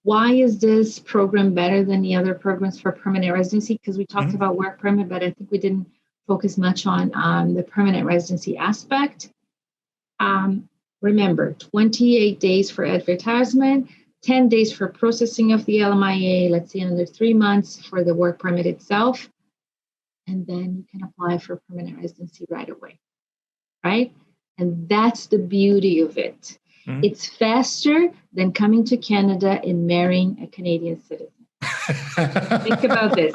Why is this program better than the other programs for permanent residency? Because we talked about work permit, but I think we didn't focus much on the permanent residency aspect. Remember, 28 days for advertisement, 10 days for processing of the LMIA, let's say under 3 months for the work permit itself. And then you can apply for permanent residency right away, right? And that's the beauty of it. It's faster than coming to Canada and marrying a Canadian citizen. Think about this.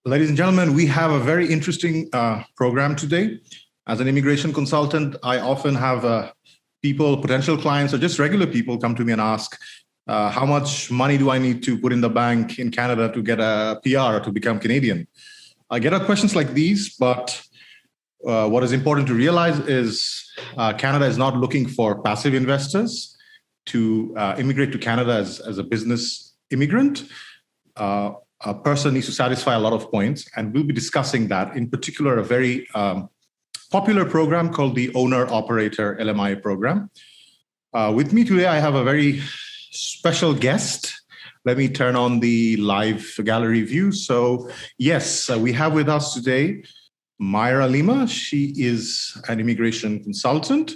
Ladies and gentlemen, we have a very interesting program today. As an immigration consultant, I often have people, potential clients, or just regular people come to me and ask, how much money do I need to put in the bank in Canada to get a PR or to become Canadian? I get questions like these, but what is important to realize is Canada is not looking for passive investors to immigrate to Canada as a business immigrant. A person needs to satisfy a lot of points, and we'll be discussing that, in particular, a very popular program called the Owner Operator LMIA program. With me today, I have a very special guest. Let me turn on the live gallery view. So yes, we have with us today Maira Lima. She is an immigration consultant,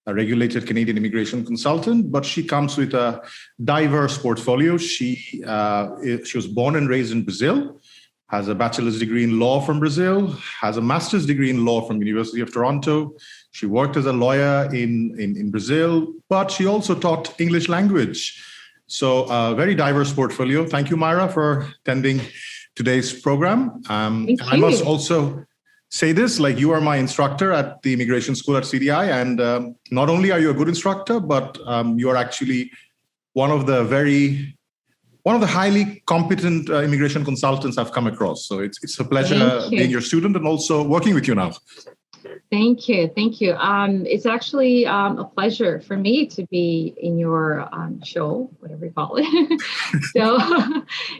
a regulated Canadian immigration consultant, but she comes with a diverse portfolio. She was born and raised in Brazil, has a bachelor's degree in law from Brazil, has a master's degree in law from University of Toronto. She worked as a lawyer in Brazil, but she also taught English language. So a very diverse portfolio. Thank you, Maira, for attending today's program. I must also say this, like, you are my instructor at the immigration school at CDI. And not only are you a good instructor, but you are actually one of the highly competent immigration consultants I've come across. So it's a pleasure being your student and also working with you now. Thank you. It's actually a pleasure for me to be in your show, whatever you call it. So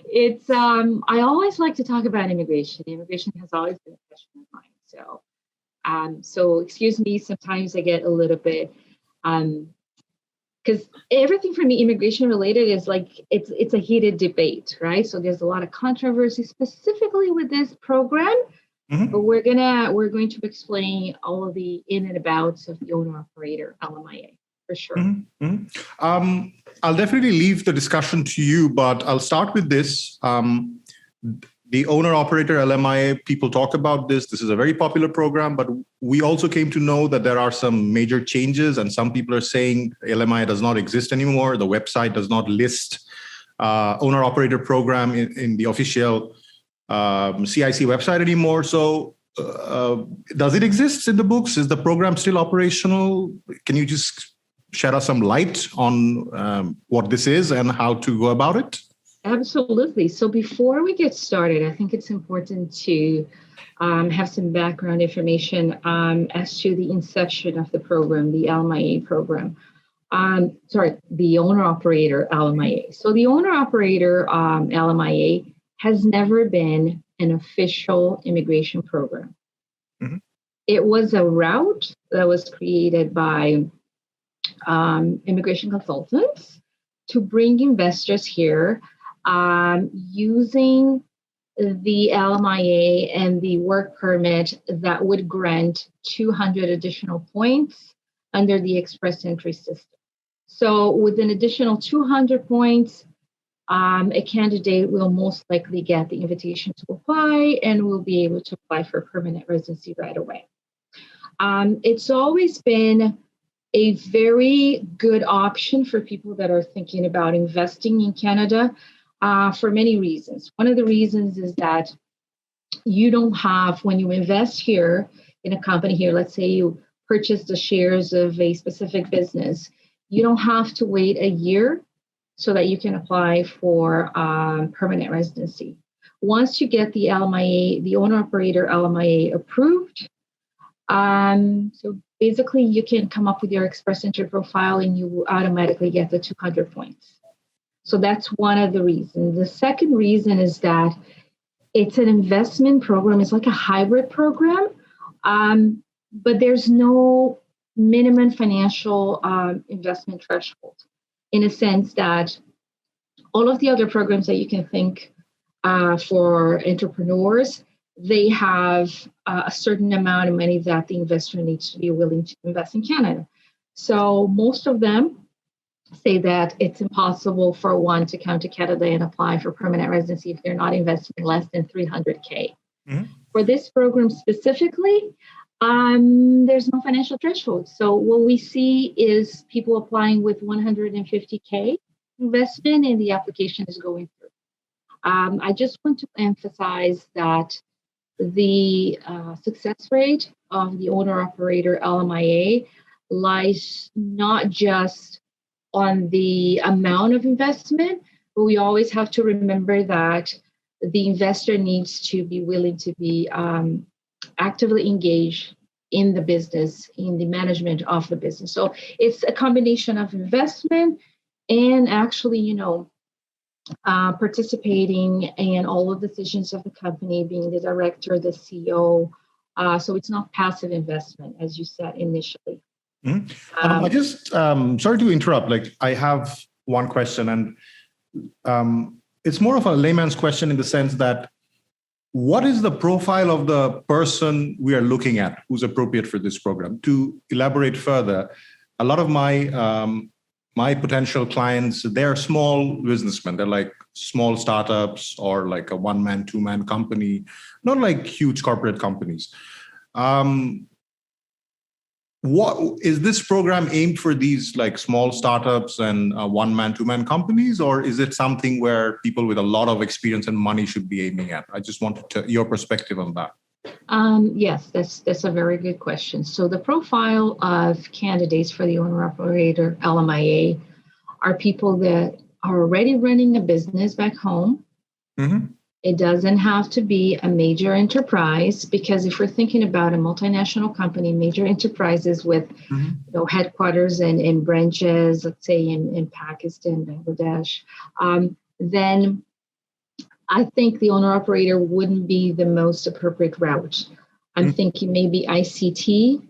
it's, I always like to talk about immigration. Immigration has always been a passion of mine. So excuse me, sometimes I get a little bit, because everything for me, immigration related, is like, it's a heated debate, right? So there's a lot of controversy specifically with this program. But we're going to explain all of the in and outs of the Owner Operator LMIA for sure. I'll definitely leave the discussion to you, but I'll start with this. The Owner Operator LMIA, people talk about this. This is a very popular program, but we also came to know that there are some major changes, and some people are saying LMIA does not exist anymore. The website does not list Owner Operator program in the official CIC website anymore. So does it exist in the books? Is the program still operational? Can you just shed us some light on what this is and how to go about it? Absolutely. So before we get started, I think it's important to have some background information as to the inception of the program, the LMIA program. The Owner Operator LMIA. So the Owner Operator LMIA has never been an official immigration program. It was a route that was created by immigration consultants to bring investors here using the LMIA and the work permit that would grant 200 additional points under the express entry system. So with an additional 200 points, a candidate will most likely get the invitation to apply and will be able to apply for permanent residency right away. It's always been a very good option for people that are thinking about investing in Canada for many reasons. One of the reasons is that you don't have, when you invest here in a company here, let's say you purchase the shares of a specific business, you don't have to wait a year so that you can apply for permanent residency. Once you get the LMIA, the Owner Operator LMIA approved, so basically you can come up with your express entry profile and you will automatically get the 200 points. So that's one of the reasons. The second reason is that it's an investment program. It's like a hybrid program But there's no minimum financial investment threshold, in a sense that all of the other programs that you can think for entrepreneurs, they have a certain amount of money that the investor needs to be willing to invest in Canada. So most of them say that it's impossible for one to come to Canada and apply for permanent residency if they're not investing less than 300K. Mm-hmm. For this program specifically, there's no financial threshold. So what we see is people applying with 150K investment and the application is going through. I just want to emphasize that the success rate of the Owner Operator LMIA lies not just on the amount of investment, but we always have to remember that the investor needs to be willing to be actively engaged in the business, in the management of the business. So it's a combination of investment and actually, participating in all of the decisions of the company, being the director, the CEO. So it's not passive investment, as you said initially. Mm-hmm. I just, sorry to interrupt, I have one question, and it's more of a layman's question in the sense that what is the profile of the person we are looking at who's appropriate for this program? To elaborate further, a lot of my potential clients, they're small businessmen. They're like small startups or like a one-man, two-man company, not like huge corporate companies. What is this program aimed for, these like small startups and one-man, two-man companies, or is it something where people with a lot of experience and money should be aiming at? I just wanted your perspective on that. Yes, that's a very good question. So the profile of candidates for the Owner Operator LMIA are people that are already running a business back home. Mm-hmm. It doesn't have to be a major enterprise, because if we're thinking about a multinational company, major enterprises with headquarters and branches, let's say in Pakistan, Bangladesh, then I think the owner operator wouldn't be the most appropriate route. I'm thinking maybe ICT,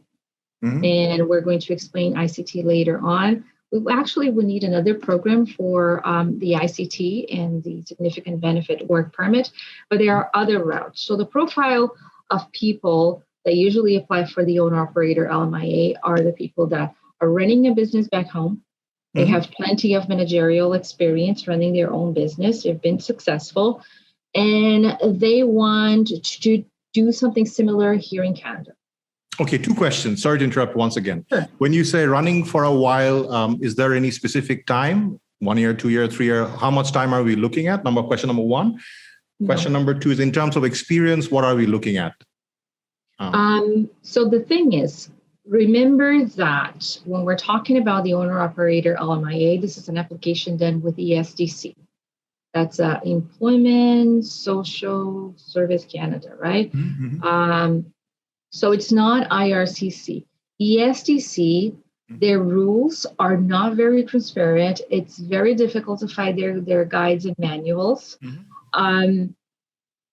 and we're going to explain ICT later on. We actually would need another program for the ICT and the significant benefit work permit, but there are other routes. So the profile of people that usually apply for the owner operator LMIA are the people that are running a business back home. They have plenty of managerial experience running their own business. They've been successful, and they want to do something similar here in Canada. Okay, two questions. Sorry to interrupt once again. Sure. When you say running for a while, is there any specific time? 1 year, 2 year, 3 year? How much time are we looking at? Question number one. No. Question number two is, in terms of experience, what are we looking at? So the thing is, remember that when we're talking about the Owner Operator LMIA, this is an application done with ESDC. That's Employment Social Service Canada, right? Mm-hmm. So it's not IRCC. ESDC, their rules are not very transparent. It's very difficult to find their guides and manuals.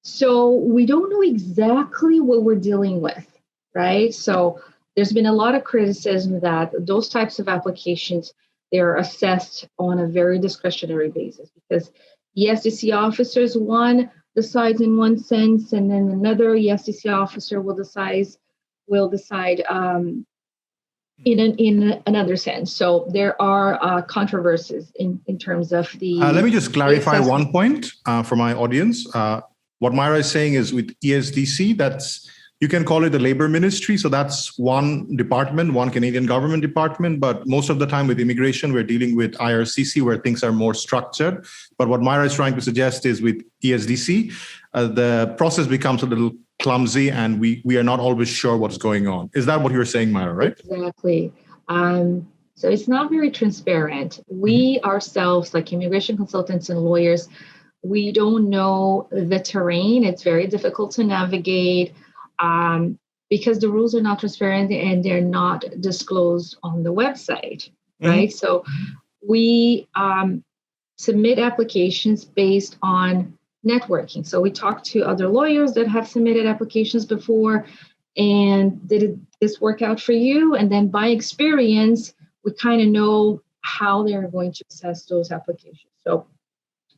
So we don't know exactly what we're dealing with, right? So there's been a lot of criticism that those types of applications, they're assessed on a very discretionary basis, because ESDC officers, one decides in one sense, and then another ESDC officer will decide in another sense. So there are controversies in terms of the. Let me just clarify one point for my audience. What Maira is saying is, with ESDC, you can call it the Labor Ministry. So that's one department, one Canadian government department. But most of the time with immigration, we're dealing with IRCC, where things are more structured. But what Maira is trying to suggest is, with ESDC, the process becomes a little clumsy, and we are not always sure what's going on. Is that what you're saying, Maira, right? Exactly. So it's not very transparent. We ourselves, like immigration consultants and lawyers, we don't know the terrain. It's very difficult to navigate. Because the rules are not transparent and they're not disclosed on the website, right? So we submit applications based on networking. So we talk to other lawyers that have submitted applications before, And did this work out for you? And then by experience, we kind of know how they're going to assess those applications. So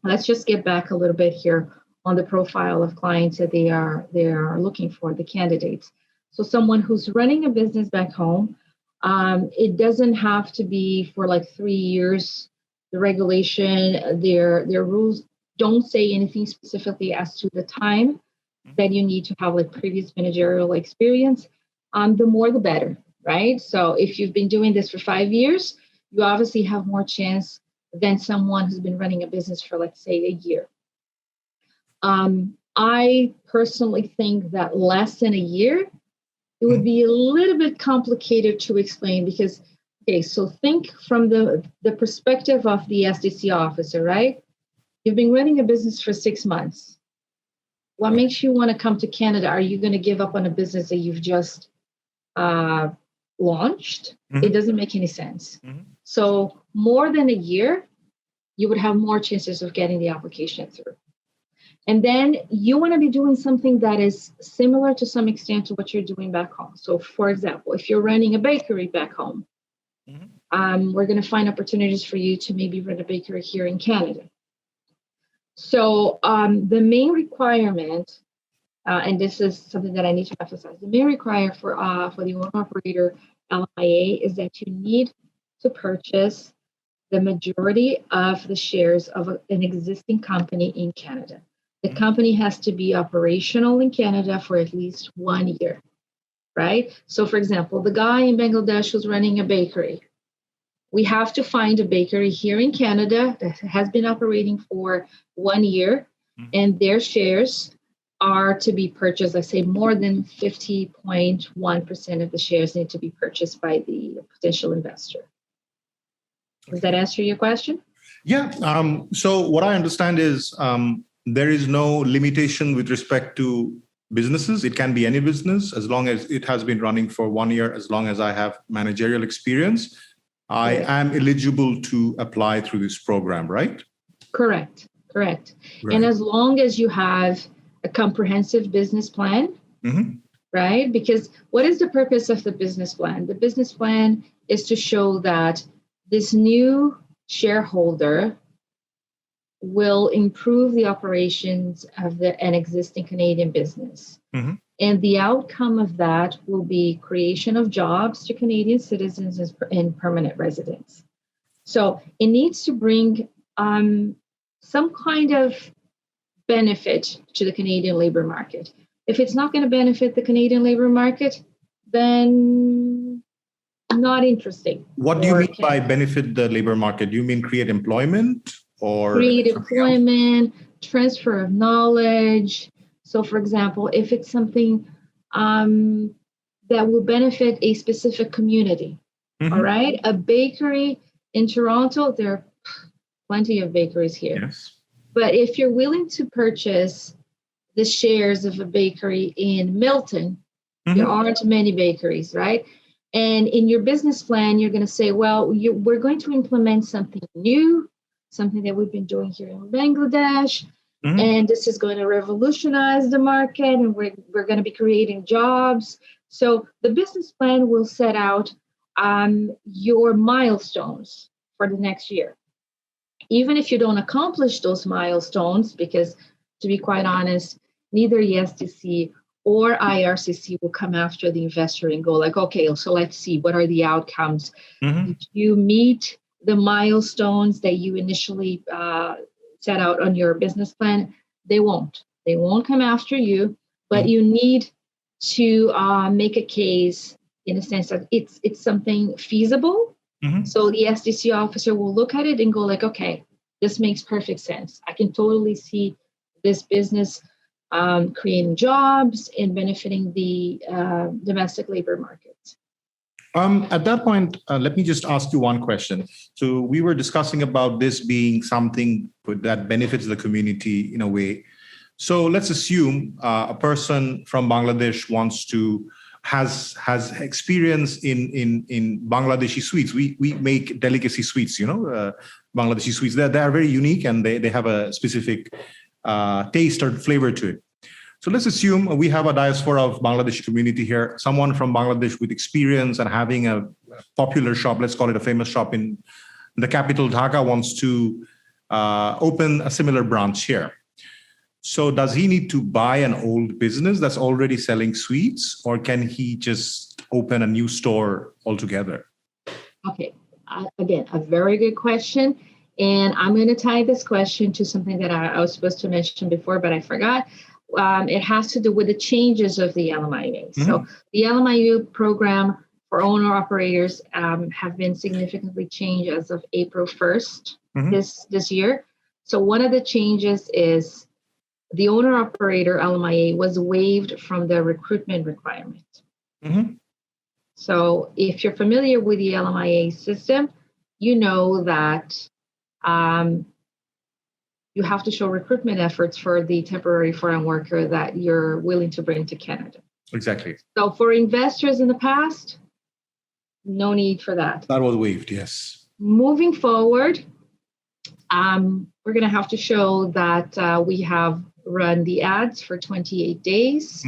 let's just get back a little bit here on the profile of clients that they are looking for, the candidates. So someone who's running a business back home, it doesn't have to be for like 3 years. The regulation, their rules don't say anything specifically as to the time that you need to have like previous managerial experience. The more the better, right? So if you've been doing this for 5 years, you obviously have more chance than someone who's been running a business for, let's say, a year. I personally think that less than a year, it would be a little bit complicated to explain because, okay, so think from the perspective of the SDC officer, right? You've been running a business for 6 months. What makes you want to come to Canada? Are you going to give up on a business that you've just launched? It doesn't make any sense. So more than a year, you would have more chances of getting the application through. And then you want to be doing something that is similar to some extent to what you're doing back home. So for example, if you're running a bakery back home, we're going to find opportunities for you to maybe run a bakery here in Canada. So the main requirement, and this is something that I need to emphasize, the main requirement for the Owner Operator LMIA is that you need to purchase the majority of the shares of an existing company in Canada. The company has to be operational in Canada for at least 1 year, right? So for example, the guy in Bangladesh who's running a bakery, we have to find a bakery here in Canada that has been operating for 1 year, and their shares are to be purchased. I say more than 50.1% of the shares need to be purchased by the potential investor. Does that answer your question? Yeah. So what I understand is there is no limitation with respect to businesses. It can be any business as long as it has been running for 1 year, as long as I have managerial experience. I am eligible to apply through this program, right? Correct. Right. And as long as you have a comprehensive business plan, right? Because what is the purpose of the business plan? The business plan is to show that this new shareholder will improve the operations of an existing Canadian business. And the outcome of that will be creation of jobs to Canadian citizens and permanent residents. So it needs to bring some kind of benefit to the Canadian labor market. If it's not going to benefit the Canadian labor market, then not interesting. What do you mean by benefit the labor market? Do you mean create employment or create employment, transfer of knowledge? So for example, if it's something that will benefit a specific community, all right? A bakery in Toronto, there are plenty of bakeries here. Yes. But if you're willing to purchase the shares of a bakery in Milton, there aren't many bakeries, right? And in your business plan, you're going to say, well, we're going to implement something new, something that we've been doing here in Bangladesh, and this is going to revolutionize the market, and we're going to be creating jobs. So the business plan will set out your milestones for the next year. Even if you don't accomplish those milestones, because to be quite honest, neither ESDC or IRCC will come after the investor and go like, okay, so let's see, what are the outcomes? Did you meet the milestones that you initially set out on your business plan? They won't. They won't come after you, but you need to make a case in a sense that it's something feasible. So the SDC officer will look at it and go like, okay, this makes perfect sense. I can totally see this business creating jobs and benefiting the domestic labor market. At that point, let me just ask you one question. So we were discussing about this being something that benefits the community in a way. So let's assume a person from Bangladesh has experience in Bangladeshi sweets. We make delicacy sweets, Bangladeshi sweets. They are very unique and they have a specific taste or flavor to it. So let's assume we have a diaspora of Bangladeshi community here, someone from Bangladesh with experience and having a popular shop, let's call it a famous shop in the capital, Dhaka, wants to open a similar branch here. So does he need to buy an old business that's already selling sweets, or can he just open a new store altogether? Okay, again, a very good question. And I'm going to tie this question to something that I was supposed to mention before, but I forgot. It has to do with the changes of the LMIA. Mm-hmm. So the LMIA program for owner operators have been significantly changed as of April 1st this year. So one of the changes is the owner operator LMIA was waived from the recruitment requirement. Mm-hmm. So if you're familiar with the LMIA system, you know that you have to show recruitment efforts for the temporary foreign worker that you're willing to bring to Canada. Exactly. So for investors in the past, no need for that. That was waived, yes. Moving forward, we're going to have to show that we have run the ads for 28 days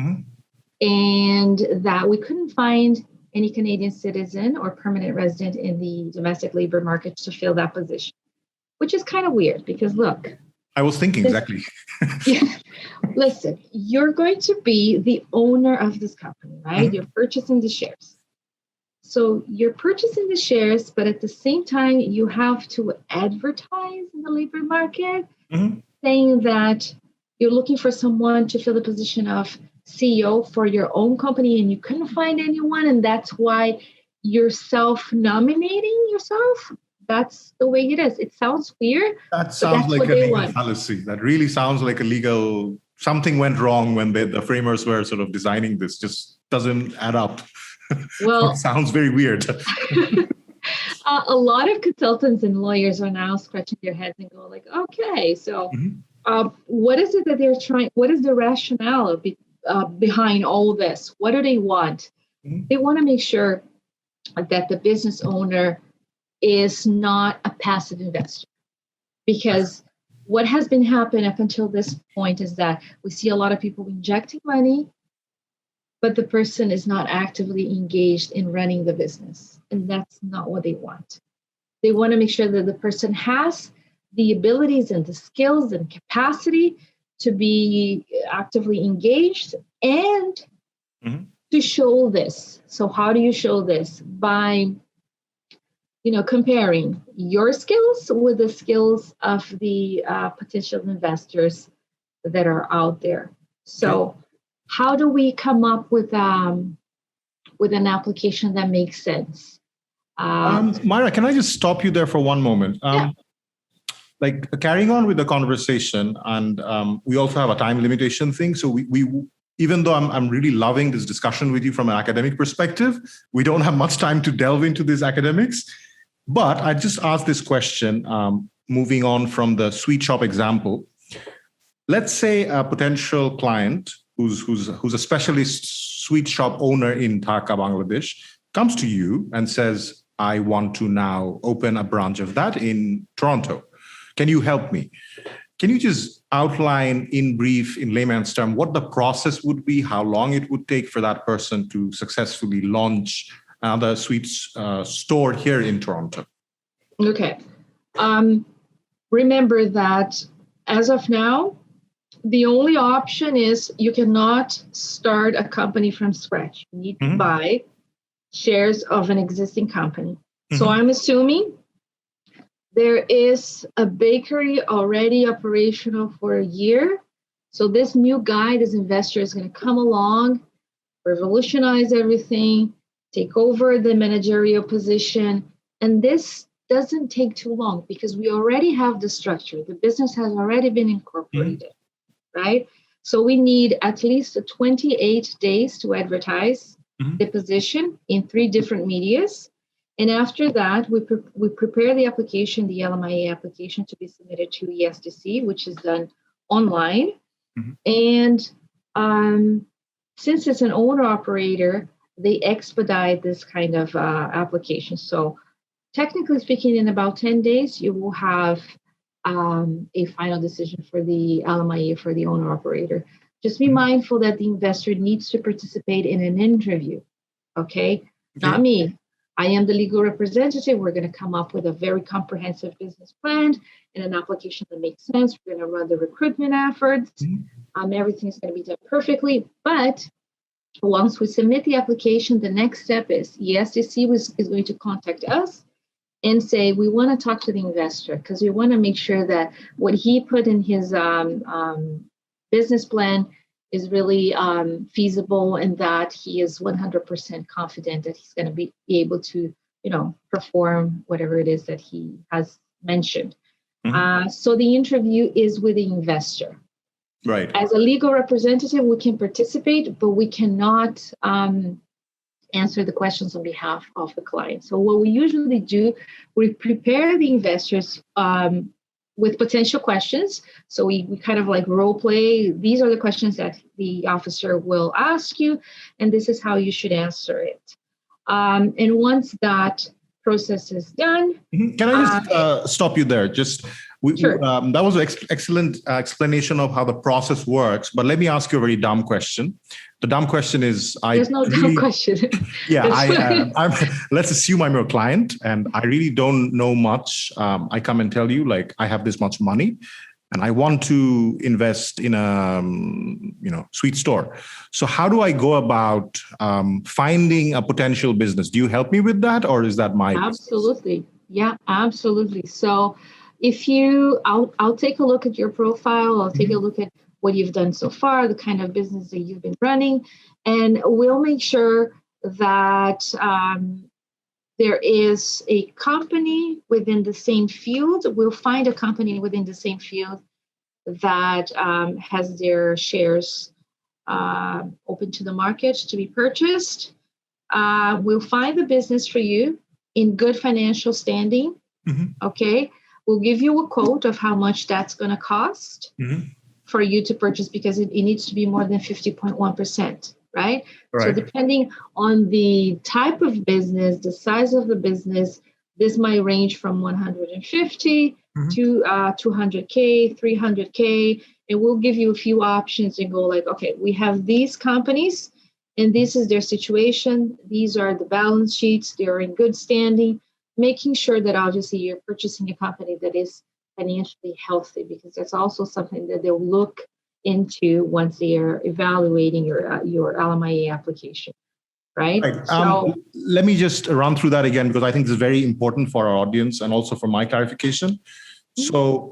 and that we couldn't find any Canadian citizen or permanent resident in the domestic labor market to fill that position, which is kind of weird because look, I was thinking exactly. Yeah, listen, you're going to be the owner of this company, right? You're purchasing the shares. So you're purchasing the shares, but at the same time, you have to advertise in the labor market, saying that you're looking for someone to fill the position of CEO for your own company and you couldn't find anyone. And that's why you're self-nominating yourself. That's the way it is. It sounds weird. That sounds like a legal fallacy. That really sounds like a legal, something went wrong when the framers were sort of designing this. Just doesn't add up. Well, it sounds very weird. A lot of consultants and lawyers are now scratching their heads and go like, okay, so what is it that they're trying? What is the rationale behind all this? What do they want? They want to make sure that the business owner is not a passive investor, because what has been happening up until this point is that we see a lot of people injecting money, but the person is not actively engaged in running the business. And that's not what they want. They want to make sure that the person has the abilities and the skills and capacity to be actively engaged and to show this. So how do you show this? By comparing your skills with the skills of the potential investors that are out there. So how do we come up with an application that makes sense? Maira, can I just stop you there for one moment? Like carrying on with the conversation, and we also have a time limitation thing. So we even though I'm really loving this discussion with you from an academic perspective, we don't have much time to delve into these academics. But I just asked this question, moving on from the sweet shop example. Let's say a potential client who's a specialist sweet shop owner in Dhaka, Bangladesh, comes to you and says, I want to now open a branch of that in Toronto. Can you help me? Can you just outline in brief, in layman's term, what the process would be, how long it would take for that person to successfully launch another sweets store here in Toronto? Okay. Remember that as of now, the only option is you cannot start a company from scratch. You need to buy shares of an existing company. So I'm assuming there is a bakery already operational for a year. So this new guy, this investor is going to come along, revolutionize everything, take over the managerial position. And this doesn't take too long because we already have the structure. The business has already been incorporated, right? So we need at least 28 days to advertise the position in 3 different medias. And after that, we prepare the application, the LMIA application, to be submitted to ESDC, which is done online. And since it's an owner operator, they expedite this kind of application. So technically speaking, in about 10 days, you will have a final decision for the LMIA for the owner operator. Just be mindful that the investor needs to participate in an interview. Okay? Not me. I am the legal representative. We're going to come up with a very comprehensive business plan and an application that makes sense. We're going to run the recruitment efforts. Everything's going to be done perfectly. But once we submit the application, the next step is the SEC is going to contact us and say, we want to talk to the investor because we want to make sure that what he put in his business plan is really feasible and that he is 100% confident that he's going to be able to, perform whatever it is that he has mentioned. So the interview is with the investor. Right. As a legal representative, we can participate, but we cannot answer the questions on behalf of the client. So what we usually do, we prepare the investors with potential questions. So we kind of like role play. These are the questions that the officer will ask you, and this is how you should answer it. And once that process is done. Can I just stop you there? Sure. That was an excellent explanation of how the process works. But let me ask you a very dumb question. The dumb question is, there's no dumb question. Yeah, let's assume I'm your client and I really don't know much. I come and tell you, like, I have this much money and I want to invest in a sweet store. So how do I go about finding a potential business? Do you help me with that, or is that my Absolutely. Business? Yeah, absolutely. So I'll take a look at your profile. I'll take a look at what you've done so far, the kind of business that you've been running, and we'll make sure that there is a company within the same field. We'll find a company within the same field that has their shares open to the market to be purchased. We'll find the business for you in good financial standing. Okay. We'll give you a quote of how much that's going to cost for you to purchase, because it needs to be more than 50.1%, right? So depending on the type of business, the size of the business, this might range from 150 to 200K, 300K. And we'll give you a few options and go like, okay, we have these companies and this is their situation. These are the balance sheets. They're in good standing. Making sure that obviously you're purchasing a company that is financially healthy, because that's also something that they'll look into once they are evaluating your LMIA application, right? So let me just run through that again, because I think this is very important for our audience and also for my clarification. So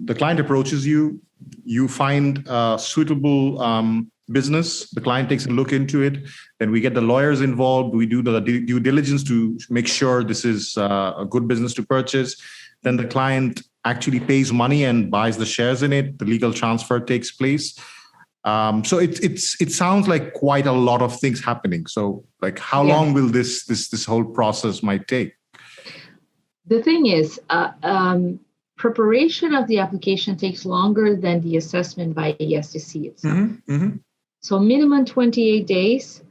the client approaches you, you find a suitable business, the client takes a look into it, then we get the lawyers involved, we do the due diligence to make sure this is a good business to purchase. Then the client actually pays money and buys the shares in it, the legal transfer takes place. So it sounds like quite a lot of things happening. So like how long will this whole process might take? The thing is, preparation of the application takes longer than the assessment by the SEC itself. So minimum 28 days.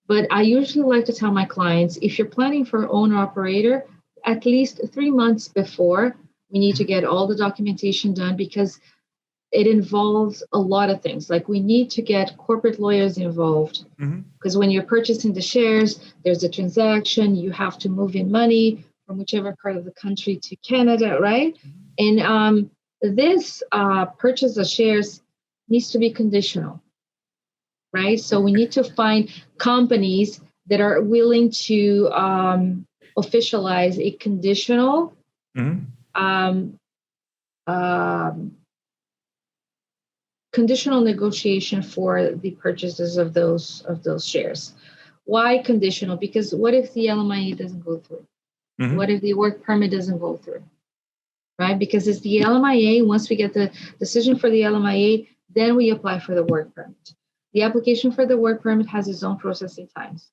But I usually like to tell my clients, if you're planning for owner operator, at least 3 months before, we need to get all the documentation done, because it involves a lot of things. Like we need to get corporate lawyers involved, because when you're purchasing the shares, there's a transaction, you have to move in money from whichever part of the country to Canada, right? And this purchase of shares needs to be conditional, right? So we need to find companies that are willing to officialize a conditional conditional negotiation for the purchases of those shares. Why conditional? Because what if the LMIA doesn't go through? What if the work permit doesn't go through? Right? Because it's the LMIA. Once we get the decision for the LMIA, then we apply for the work permit. The application for the work permit has its own processing times,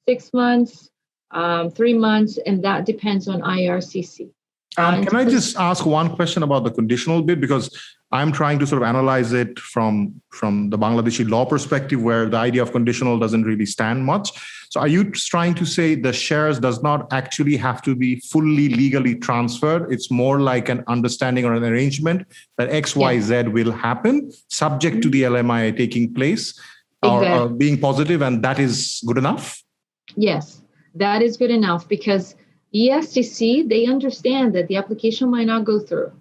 6 months, 3 months, and that depends on IRCC. Can I just ask one question about the conditional bid? Because I'm trying to sort of analyze it from the Bangladeshi law perspective, where the idea of conditional doesn't really stand much. So are you trying to say the shares does not actually have to be fully legally transferred? It's more like an understanding or an arrangement that X, Y, Z will happen subject to the LMIA taking place or being positive, and that is good enough? Yes, that is good enough, because ESTC, they understand that the application might not go through.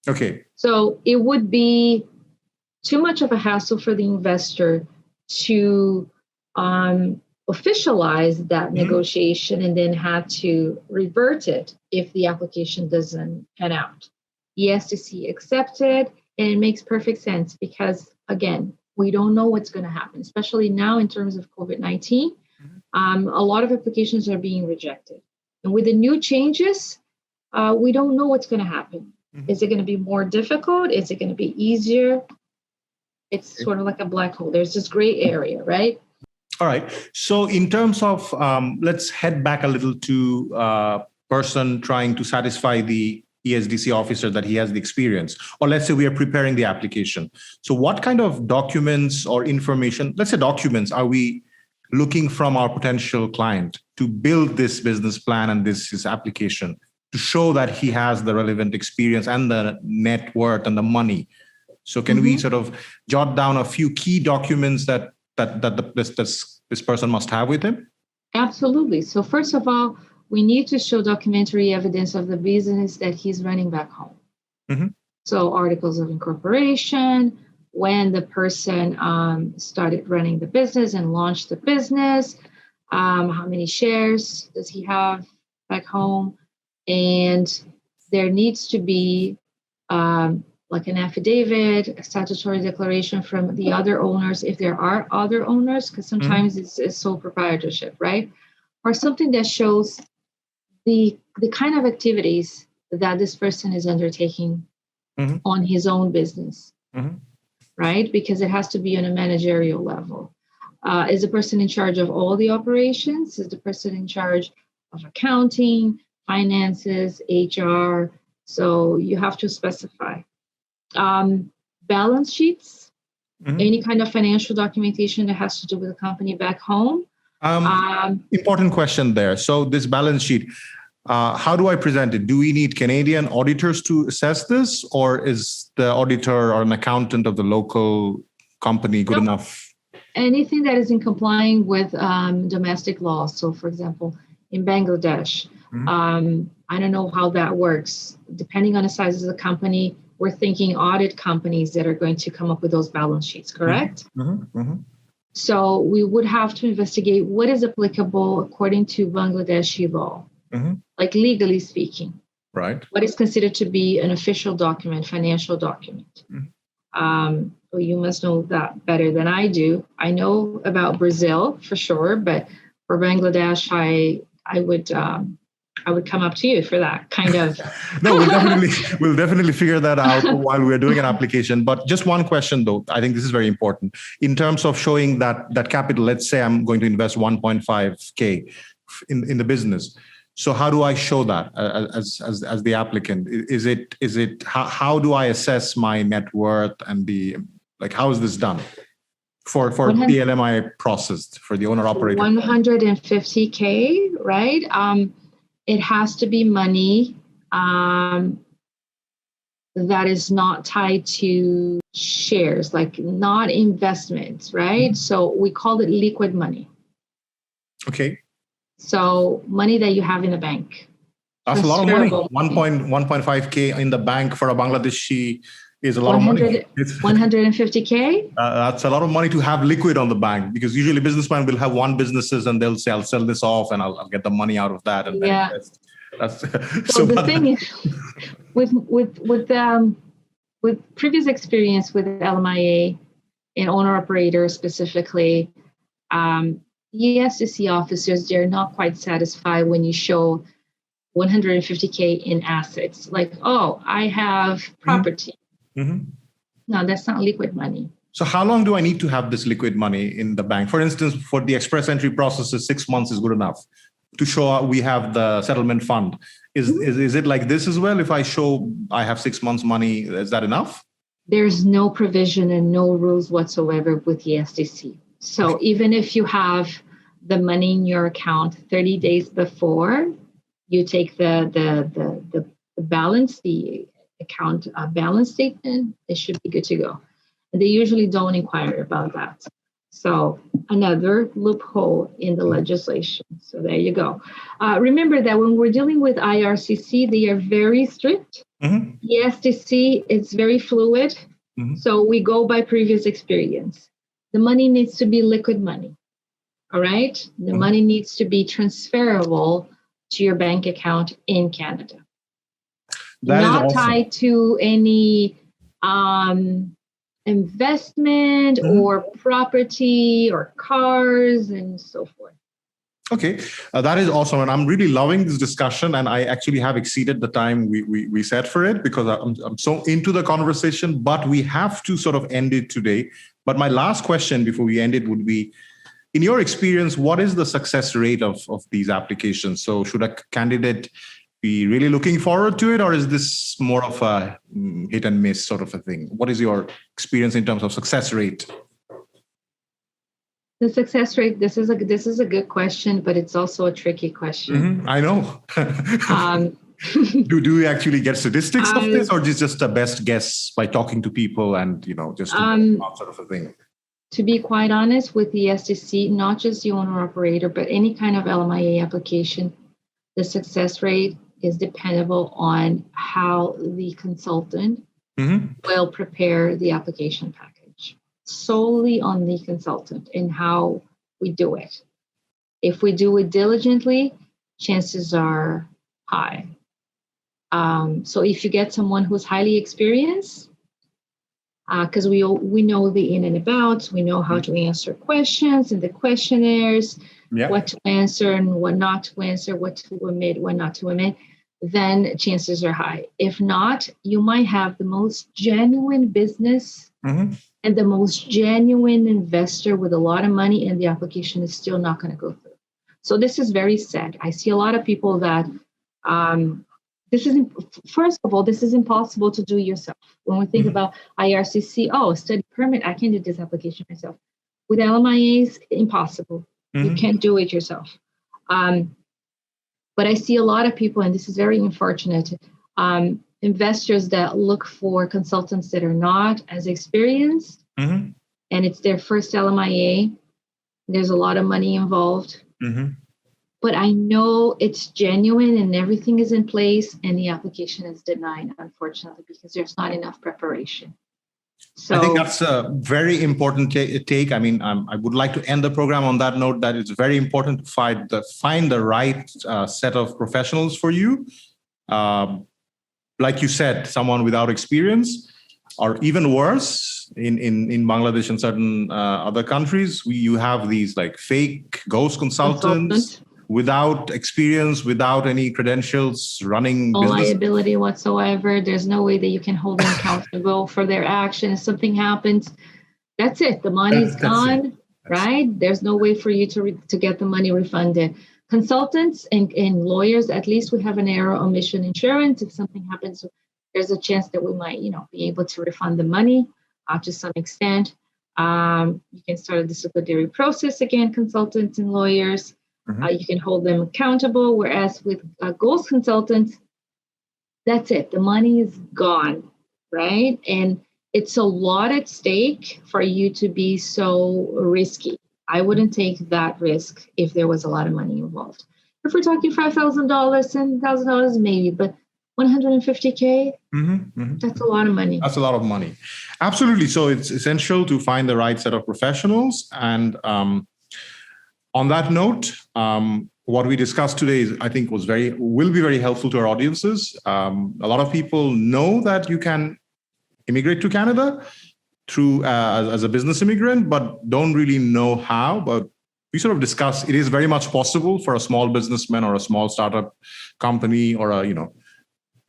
Okay. So it would be too much of a hassle for the investor to officialize that negotiation and then have to revert it if the application doesn't pan out. ESTC accepted, and it makes perfect sense because, again, we don't know what's going to happen, especially now in terms of COVID-19. A lot of applications are being rejected. And with the new changes, we don't know what's going to happen. Is it going to be more difficult? Is it going to be easier? It's sort of like a black hole. There's this gray area, right? All right. So in terms of, let's head back a little to a person trying to satisfy the ESDC officer that he has the experience, or let's say we are preparing the application. So what kind of documents or information, let's say documents, are we looking from our potential client to build this business plan and his application to show that he has the relevant experience and the net worth and the money? So can we sort of jot down a few key documents that this person must have with him? Absolutely. So first of all, we need to show documentary evidence of the business that he's running back home. So articles of incorporation, when the person started running the business and launched the business, how many shares does he have back home? And there needs to be like an affidavit, a statutory declaration from the other owners, if there are other owners, because sometimes it's sole proprietorship, right? Or something that shows the kind of activities that this person is undertaking on his own business. Right? Because it has to be on a managerial level. Is the person in charge of all the operations? Is the person in charge of accounting, finances, HR? So you have to specify. Balance sheets, any kind of financial documentation that has to do with the company back home. Important question there. So this balance sheet, how do I present it? Do we need Canadian auditors to assess this, or is the auditor or an accountant of the local company good enough? Anything that is in complying with domestic law. So, for example, in Bangladesh, I don't know how that works. Depending on the size of the company, we're thinking audit companies that are going to come up with those balance sheets, correct? So we would have to investigate what is applicable according to Bangladeshi law. Like legally speaking, right? What is considered to be an official document, financial document? Well, you must know that better than I do. I know about Brazil for sure, but for Bangladesh, I would come up to you for that kind of. No, we'll definitely figure that out while we're doing an application. But just one question though, I think this is very important in terms of showing that capital. Let's say I'm going to invest 1.5K in the business. So how do I show that as the applicant? Is it how do I assess my net worth and how is this done for the LMI process for the owner operator? 150K, right? It has to be money that is not tied to shares, like not investments, right? So we call it liquid money. Okay. So money that you have in the bank. That's a lot of money. 1.5K in the bank for a Bangladeshi is a lot of money. 150K? That's a lot of money to have liquid on the bank, because usually businessmen will have one businesses and they'll say, I'll sell this off and I'll get the money out of that. And then that's so the thing is, with previous experience with LMIA and owner operator specifically, ESDC officers, they're not quite satisfied when you show 150K in assets. Like, oh, I have property. No, that's not liquid money. So how long do I need to have this liquid money in the bank? For instance, for the express entry processes, 6 months is good enough to show we have the settlement fund. Is it like this as well? If I show I have 6 months money, is that enough? There's no provision and no rules whatsoever with the SDC. So even if you have the money in your account 30 days before you take the balance, the account balance statement, it should be good to go. And they usually don't inquire about that. So another loophole in the legislation. So there you go. Remember that when we're dealing with IRCC, they are very strict. Mm-hmm. The SDC is very fluid. Mm-hmm. So we go by previous experience. The money needs to be liquid money. All right. The money needs to be transferable to your bank account in Canada. That not is awesome. tied to any investment or property or cars and so forth. Okay, that is awesome. And I'm really loving this discussion. And I actually have exceeded the time we set for it because I'm so into the conversation, but we have to sort of end it today. But my last question before we end it would be, in your experience, what is the success rate of these applications? So should a candidate be really looking forward to it, or is this more of a hit and miss sort of a thing? What is your experience in terms of success rate? The success rate, this is a good question, but it's also a tricky question. Mm-hmm, I know. Do we actually get statistics of this, or is it just a best guess by talking to people and, just sort of a thing? To be quite honest, with the SDC, not just the owner operator, but any kind of LMIA application, the success rate is dependable on how the consultant will prepare the application package. Solely on the consultant and how we do it. If we do it diligently, chances are high. So if you get someone who's highly experienced, because we know the in and abouts, we know how to answer questions in the questionnaires, what to answer and what not to answer, what to omit, what not to omit, then chances are high. If not, you might have the most genuine business and the most genuine investor with a lot of money, and the application is still not going to go through. So this is very sad. I see a lot of people that first of all, this is impossible to do yourself. When we think about IRCC, study permit, I can do this application myself. With LMIAs, impossible. You can't do it yourself. But I see a lot of people, and this is very unfortunate, investors that look for consultants that are not as experienced, and it's their first LMIA. There's a lot of money involved. But I know it's genuine and everything is in place, and the application is denied, unfortunately, because there's not enough preparation. So I think that's a very important take. I mean, I would like to end the program on that note, that it's very important to find the right set of professionals for you. Like you said, someone without experience, or even worse, in Bangladesh and certain other countries, you have these like fake ghost consultants without experience, without any credentials, running no business. Liability whatsoever. There's no way that you can hold them accountable for their actions. If something happens, that's it. The money's gone, right? There's no way for you to get the money refunded. Consultants and lawyers, at least we have an error omission insurance. If something happens, there's a chance that we might, be able to refund the money to some extent. You can start a disciplinary process against consultants and lawyers. You can hold them accountable. Whereas with ghost consultants, that's it. The money is gone, right? And it's a lot at stake for you to be so risky. I wouldn't take that risk if there was a lot of money involved. If we're talking $5,000, $10,000, maybe, but $150K, that's a lot of money. That's a lot of money. Absolutely. So it's essential to find the right set of professionals. And on that note, what we discussed today I think will be very helpful to our audiences. A lot of people know that you can immigrate to Canada through as a business immigrant, but don't really know how. But we sort of discussed it is very much possible for a small businessman or a small startup company or a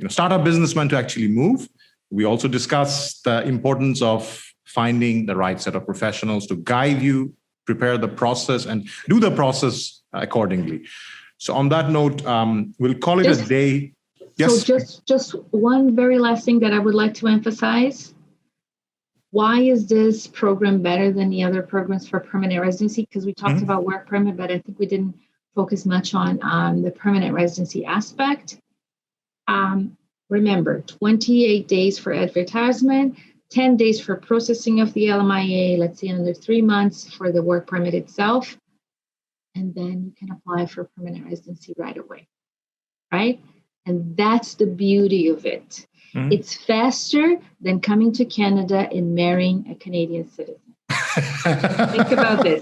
startup businessman to actually move. We also discussed the importance of finding the right set of professionals to guide you, prepare the process, and do the process accordingly. So on that note, we'll call it a day. Yes. So just one very last thing that I would like to emphasize. Why is this program better than the other programs for permanent residency? Because we talked about work permit, but I think we didn't focus much on the permanent residency aspect. Remember, 28 days for advertisement, 10 days for processing of the LMIA, let's say under 3 months for the work permit itself. And then you can apply for permanent residency right away, right? And that's the beauty of it. It's faster than coming to Canada and marrying a Canadian citizen. Think about this.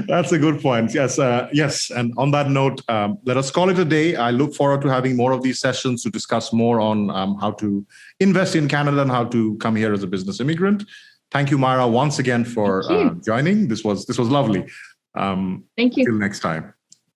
That's a good point. Yes, yes. And on that note, let us call it a day. I look forward to having more of these sessions to discuss more on how to invest in Canada and how to come here as a business immigrant. Thank you, Maira, once again for joining. This was lovely. Thank you. Till next time.